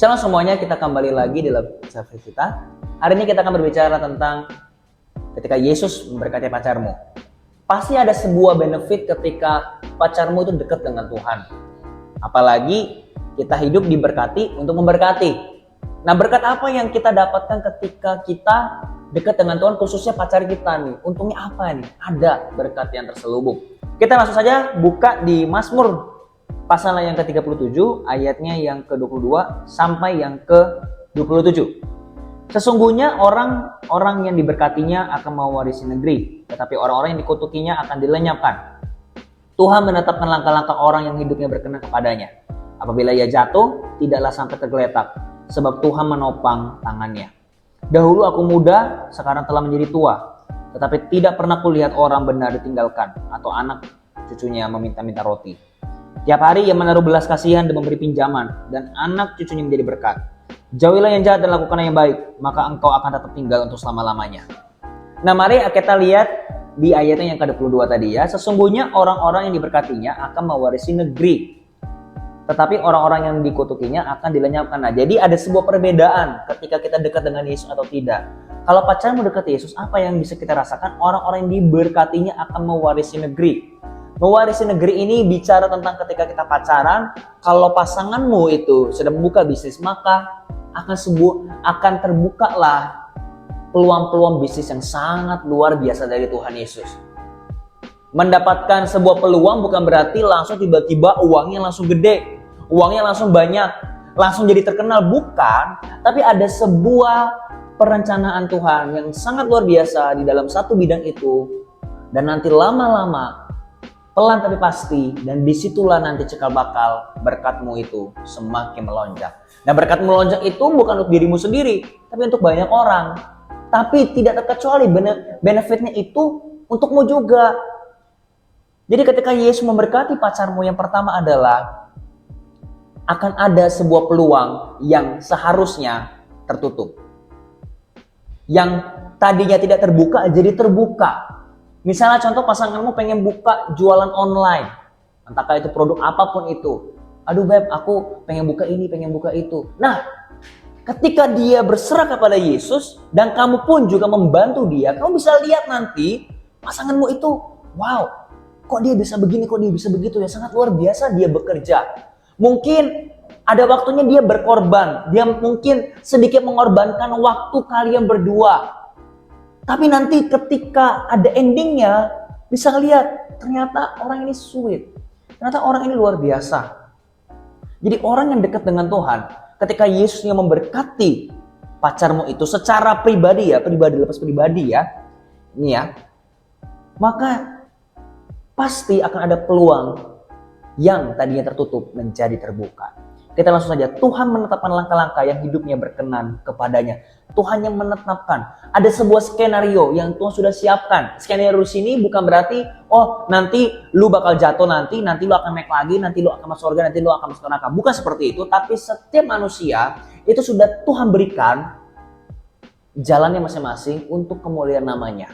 Shalom semuanya, kita kembali lagi dalam servis kita. Hari ini kita akan berbicara tentang ketika Yesus memberkati pacarmu. Pasti ada sebuah benefit ketika pacarmu itu dekat dengan Tuhan. Apalagi kita hidup diberkati untuk memberkati. Nah, berkat apa yang kita dapatkan ketika kita dekat dengan Tuhan, khususnya pacar kita nih? Untungnya apa nih? Ada berkat yang terselubung. Kita langsung saja buka di Mazmur pasal yang ke-37, ayatnya yang ke-22 sampai yang ke-27. Sesungguhnya orang-orang yang diberkatinya akan mewarisi negeri, tetapi orang-orang yang dikutukinya akan dilenyapkan. Tuhan menetapkan langkah-langkah orang yang hidupnya berkenan kepadanya. Apabila ia jatuh, tidaklah sampai tergeletak, sebab Tuhan menopang tangannya. Dahulu aku muda, sekarang telah menjadi tua, tetapi tidak pernah kulihat orang benar ditinggalkan, atau anak cucunya meminta-minta roti. Tiap hari ia menaruh belas kasihan dan memberi pinjaman, dan anak cucunya menjadi berkat. Jauhilah yang jahat dan lakukanlah yang baik, maka engkau akan tetap tinggal untuk selama-lamanya. Nah, mari kita lihat di ayatnya yang ke-22 tadi ya. Sesungguhnya orang-orang yang diberkatinya akan mewarisi negeri, tetapi orang-orang yang dikutukinya akan dilenyapkan. Nah, jadi ada sebuah perbedaan ketika kita dekat dengan Yesus atau tidak. Kalau pacarmu dekat Yesus, apa yang bisa kita rasakan? Orang-orang yang diberkatinya akan mewarisi negeri. Mewarisi negeri ini bicara tentang ketika kita pacaran, kalau pasanganmu itu sedang membuka bisnis, maka akan terbukalah peluang-peluang bisnis yang sangat luar biasa dari Tuhan Yesus. Mendapatkan sebuah peluang bukan berarti langsung tiba-tiba uangnya langsung gede, uangnya langsung banyak, langsung jadi terkenal, bukan. Tapi ada sebuah perencanaan Tuhan yang sangat luar biasa di dalam satu bidang itu, dan nanti lama-lama pelan tapi pasti, dan disitulah nanti cikal bakal berkatmu itu semakin melonjak. Nah, berkat melonjak itu bukan untuk dirimu sendiri, tapi untuk banyak orang. Tapi tidak terkecuali benefitnya itu untukmu juga. Jadi ketika Yesus memberkati pacarmu, yang pertama adalah akan ada sebuah peluang yang seharusnya tertutup. Yang tadinya tidak terbuka jadi terbuka. Misalnya contoh pasanganmu pengen buka jualan online, entahkah itu produk apapun itu. Aduh beb, aku pengen buka ini, pengen buka itu. Nah, ketika dia berserah kepada Yesus dan kamu pun juga membantu dia, kamu bisa lihat nanti pasanganmu itu, wow, kok dia bisa begini, kok dia bisa begitu ya, sangat luar biasa dia bekerja. Mungkin ada waktunya dia berkorban, dia mungkin sedikit mengorbankan waktu kalian berdua. Tapi nanti ketika ada endingnya, bisa lihat ternyata orang ini sweet. Ternyata orang ini luar biasa. Jadi orang yang dekat dengan Tuhan, ketika Yesus yang memberkati pacarmu itu secara pribadi ya, pribadi lepas pribadi ya, ini ya, maka pasti akan ada peluang yang tadinya tertutup menjadi terbuka. Kita langsung saja, Tuhan menetapkan langkah-langkah yang hidupnya berkenan kepadanya. Tuhan yang menetapkan. Ada sebuah skenario yang Tuhan sudah siapkan. Skenario sini bukan berarti, oh nanti lu bakal jatuh, nanti lu akan naik lagi, nanti lu akan masuk surga, nanti lu akan masuk neraka. Bukan seperti itu, tapi setiap manusia itu sudah Tuhan berikan jalannya masing-masing untuk kemuliaan namanya.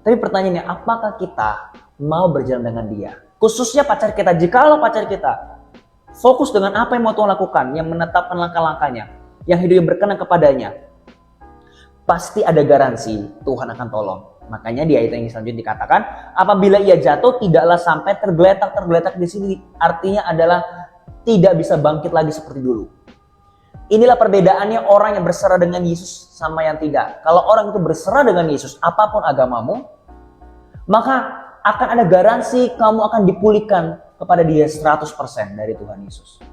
Tapi pertanyaannya, apakah kita mau berjalan dengan dia? Khususnya pacar kita, jikalau pacar kita fokus dengan apa yang mau Tuhan lakukan, yang menetapkan langkah-langkahnya, yang hidupnya berkenan kepadanya, pasti ada garansi Tuhan akan tolong. Makanya di ayat yang selanjutnya dikatakan, apabila ia jatuh tidaklah sampai tergeletak. Tergeletak di sini artinya adalah tidak bisa bangkit lagi seperti dulu. Inilah perbedaannya orang yang berserah dengan Yesus sama yang tidak. Kalau orang itu berserah dengan Yesus, apapun agamamu, maka akan ada garansi kamu akan dipulihkan kepada dia 100% dari Tuhan Yesus.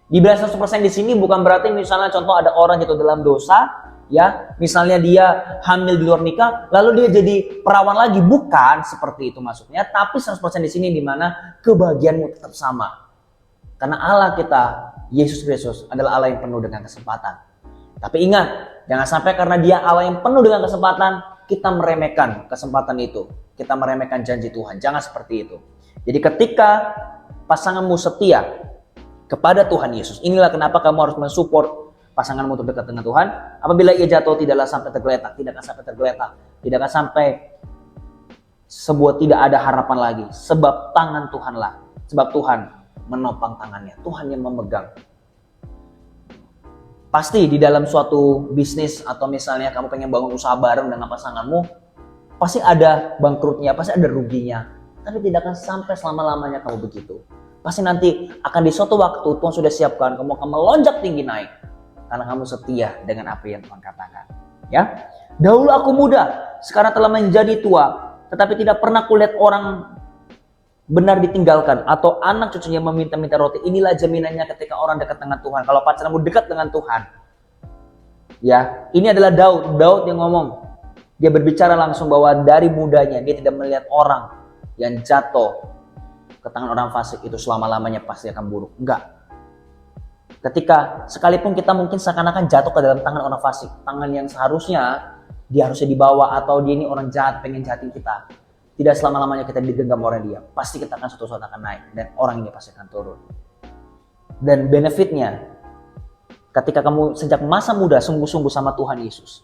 Dibilang 100% di sini bukan berarti misalnya contoh ada orang jatuh dalam dosa, ya, misalnya dia hamil di luar nikah, lalu dia jadi perawan lagi, bukan seperti itu maksudnya. Tapi 100% di sini di mana kebahagiaanmu tetap sama. Karena Allah kita, Yesus Kristus adalah Allah yang penuh dengan kesempatan. Tapi ingat, jangan sampai karena dia Allah yang penuh dengan kesempatan, kita meremehkan kesempatan itu. Kita meremehkan janji Tuhan. Jangan seperti itu. Jadi ketika pasanganmu setia kepada Tuhan Yesus, inilah kenapa kamu harus mensupport pasanganmu untuk dekat dengan Tuhan. Apabila ia jatuh, tidaklah sampai tergeletak, tidak akan sampai tidak ada harapan lagi. Sebab tangan Tuhanlah, sebab Tuhan menopang tangannya, Tuhan yang memegang. Pasti di dalam suatu bisnis atau misalnya kamu pengen bangun usaha bareng dengan pasanganmu, pasti ada bangkrutnya, pasti ada ruginya. Tapi tidak akan sampai selama-lamanya kamu begitu. Pasti nanti akan di suatu waktu Tuhan sudah siapkan, kamu akan melonjak tinggi naik. Karena kamu setia dengan apa yang Tuhan katakan. Ya, dahulu aku muda, sekarang telah menjadi tua, tetapi tidak pernah kulihat orang benar ditinggalkan atau anak cucunya meminta-minta roti. Inilah jaminannya ketika orang dekat dengan Tuhan. Kalau pacarmu dekat dengan Tuhan, ya, ini adalah Daud yang ngomong. Dia berbicara langsung bahwa dari mudanya dia tidak melihat orang yang jatuh ke tangan orang fasik itu selama-lamanya pasti akan buruk. Enggak. Ketika sekalipun kita mungkin seakan-akan jatuh ke dalam tangan orang fasik, tangan yang seharusnya dia harusnya dibawa, atau dia ini orang jahat pengen jahatin kita, tidak selama-lamanya kita digenggam oleh dia. Pasti kita akan suatu saat akan naik dan orang ini pasti akan turun. Dan benefitnya, ketika kamu sejak masa muda sungguh-sungguh sama Tuhan Yesus,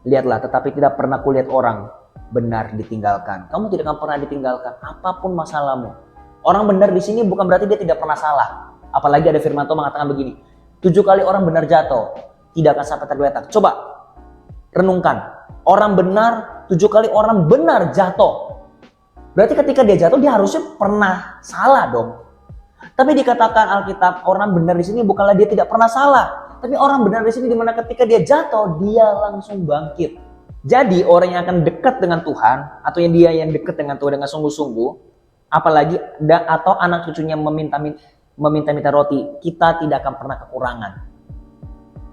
lihatlah, tetapi tidak pernah kulihat orang benar ditinggalkan. Kamu tidak akan pernah ditinggalkan apapun masalahmu. Orang benar di sini bukan berarti dia tidak pernah salah. Apalagi ada firman Tuhan mengatakan begini, 7 kali orang benar jatuh, tidak akan sampai tergeletak. Coba renungkan, orang benar, 7 kali orang benar jatuh. Berarti ketika dia jatuh, dia harusnya pernah salah dong. Tapi dikatakan Alkitab, orang benar di sini bukanlah dia tidak pernah salah, tapi orang benar di sini dimana ketika dia jatuh, dia langsung bangkit. Jadi orang yang akan dekat dengan Tuhan, atau yang dekat dengan Tuhan dengan sungguh-sungguh, apalagi atau anak cucunya meminta-minta roti, kita tidak akan pernah kekurangan.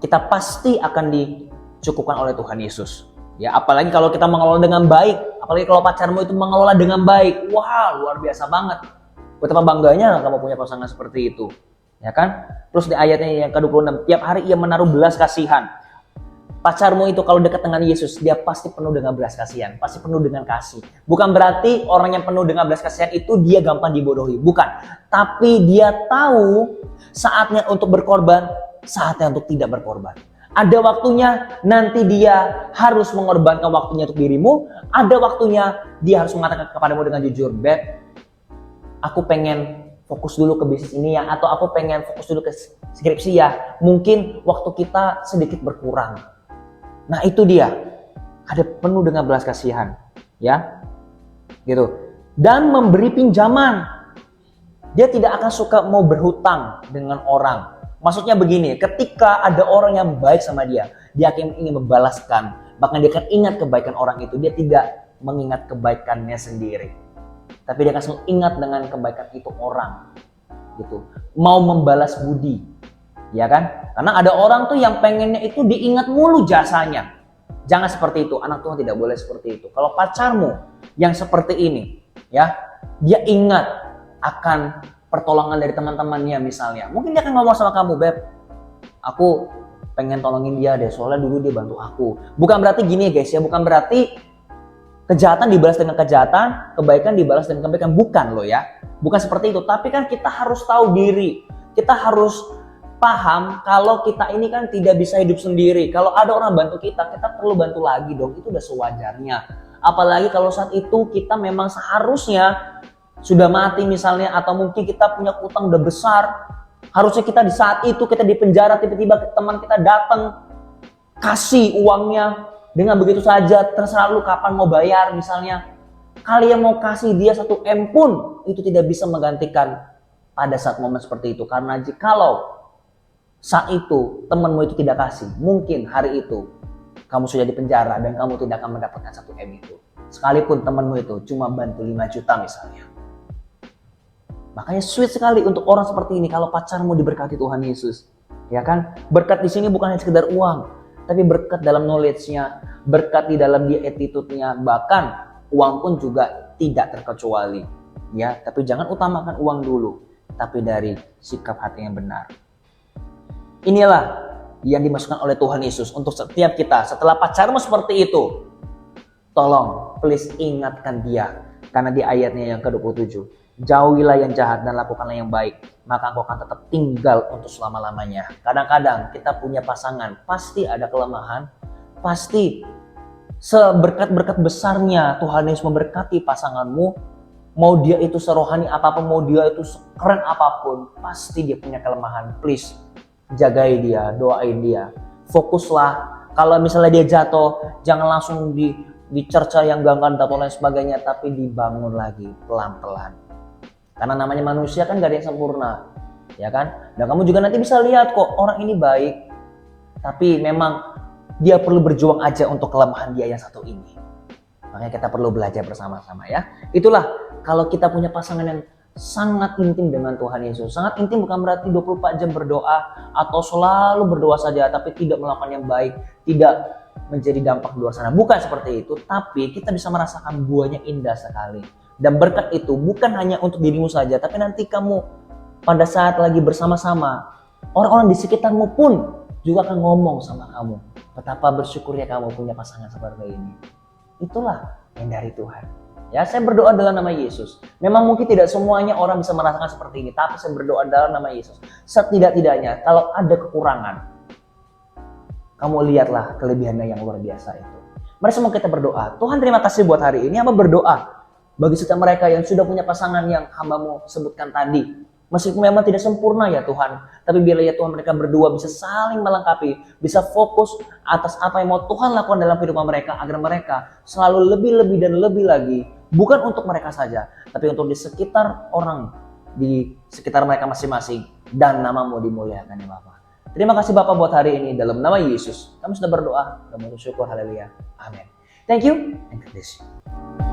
Kita pasti akan dicukupkan oleh Tuhan Yesus. Ya, apalagi kalau kita mengelola dengan baik, apalagi kalau pacarmu itu mengelola dengan baik, wah luar biasa banget. Betapa bangganya kamu punya pasangan seperti itu, ya kan? Terus di ayatnya yang ke-26, tiap hari ia menaruh belas kasihan. Pacarmu itu kalau dekat dengan Yesus, dia pasti penuh dengan belas kasihan, pasti penuh dengan kasih. Bukan berarti orang yang penuh dengan belas kasihan itu dia gampang dibodohi, bukan. Tapi dia tahu saatnya untuk berkorban, saatnya untuk tidak berkorban. Ada waktunya nanti dia harus mengorbankan waktunya untuk dirimu. Ada waktunya dia harus mengatakan kepadamu dengan jujur, Beb, aku pengen fokus dulu ke bisnis ini ya, atau aku pengen fokus dulu ke skripsi ya. Mungkin waktu kita sedikit berkurang. Nah itu dia, ada penuh dengan belas kasihan, ya, gitu. Dan memberi pinjaman. Dia tidak akan suka mau berhutang dengan orang. Maksudnya begini, ketika ada orang yang baik sama dia akan ingin membalaskan. Bahkan dia akan ingat kebaikan orang itu. Dia tidak mengingat kebaikannya sendiri, tapi dia akan selalu ingat dengan kebaikan itu orang, gitu. Mau membalas budi, ya kan? Karena ada orang tuh yang pengennya itu diingat mulu jasanya. Jangan seperti itu, anak Tuhan tidak boleh seperti itu. Kalau pacarmu yang seperti ini, ya, dia ingat akan pertolongan dari teman-temannya misalnya. Mungkin dia akan ngomong sama kamu, Beb, aku pengen tolongin dia deh, soalnya dulu dia bantu aku. Bukan berarti gini ya guys ya, bukan berarti kejahatan dibalas dengan kejahatan, kebaikan dibalas dengan kebaikan. Bukan loh ya. Bukan seperti itu. Tapi kan kita harus tahu diri. Kita harus paham kalau kita ini kan tidak bisa hidup sendiri. Kalau ada orang bantu kita perlu bantu lagi dong. Itu udah sewajarnya. Apalagi kalau saat itu kita memang seharusnya sudah mati misalnya, atau mungkin kita punya utang udah besar. Harusnya kita di saat itu kita di penjara, tiba-tiba teman kita datang kasih uangnya dengan begitu saja, terserah lu kapan mau bayar misalnya. Kalian mau kasih dia 1 M pun itu tidak bisa menggantikan pada saat momen seperti itu. Karena jikalau saat itu temanmu itu tidak kasih, mungkin hari itu kamu sudah di penjara dan kamu tidak akan mendapatkan 1 M itu. Sekalipun temanmu itu cuma bantu 5 juta misalnya. Makanya sweet sekali untuk orang seperti ini kalau pacarmu diberkati Tuhan Yesus. Ya kan? Berkat di sini bukan hanya sekedar uang, tapi berkat dalam knowledge-nya, berkat di dalam dia attitude-nya, bahkan uang pun juga tidak terkecuali. Ya, tapi jangan utamakan uang dulu, tapi dari sikap hati yang benar. Inilah yang dimasukkan oleh Tuhan Yesus untuk setiap kita. Setelah pacarmu seperti itu, tolong please ingatkan dia. Karena di ayatnya yang ke-27, jauhilah yang jahat dan lakukanlah yang baik, maka engkau akan tetap tinggal untuk selama-lamanya. Kadang-kadang kita punya pasangan, pasti ada kelemahan, pasti seberkat-berkat besarnya Tuhan Yesus memberkati pasanganmu, mau dia itu serohani apapun, mau dia itu sekeren apapun, pasti dia punya kelemahan. Please, jagai dia, doain dia. Fokuslah, kalau misalnya dia jatuh, jangan langsung dicerca yang ganggan atau lain sebagainya, tapi dibangun lagi pelan-pelan. Karena namanya manusia kan gak ada yang sempurna, ya kan? Dan kamu juga nanti bisa lihat kok orang ini baik, tapi memang dia perlu berjuang aja untuk kelemahan dia yang satu ini. Makanya kita perlu belajar bersama-sama ya. Itulah kalau kita punya pasangan yang sangat intim dengan Tuhan Yesus. Sangat intim bukan berarti 24 jam berdoa atau selalu berdoa saja tapi tidak melakukan yang baik, tidak menjadi dampak di luar sana. Bukan seperti itu, tapi kita bisa merasakan buahnya indah sekali. Dan berkat itu bukan hanya untuk dirimu saja, tapi nanti kamu pada saat lagi bersama-sama, orang-orang di sekitarmu pun juga akan ngomong sama kamu. Betapa bersyukurnya kamu punya pasangan seperti ini. Itulah yang dari Tuhan. Ya, saya berdoa dalam nama Yesus. Memang mungkin tidak semuanya orang bisa merasakan seperti ini, tapi saya berdoa dalam nama Yesus. Setidak-tidaknya, kalau ada kekurangan, kamu lihatlah kelebihannya yang luar biasa itu. Mari semua kita berdoa. Tuhan terima kasih buat hari ini. Hamba berdoa bagi setiap mereka yang sudah punya pasangan yang hamba-Mu sebutkan tadi. Meskipun memang tidak sempurna ya Tuhan, tapi biarlah ya Tuhan mereka berdua bisa saling melengkapi, bisa fokus atas apa yang mau Tuhan lakukan dalam kehidupan mereka, agar mereka selalu lebih-lebih dan lebih lagi, bukan untuk mereka saja, tapi untuk di sekitar orang, di sekitar mereka masing-masing, dan nama-Mu dimuliakan ya Bapa. Terima kasih Bapak buat hari ini, dalam nama Yesus, kami sudah berdoa, kami bersyukur, haleluya, amin. Thank you, and God bless you.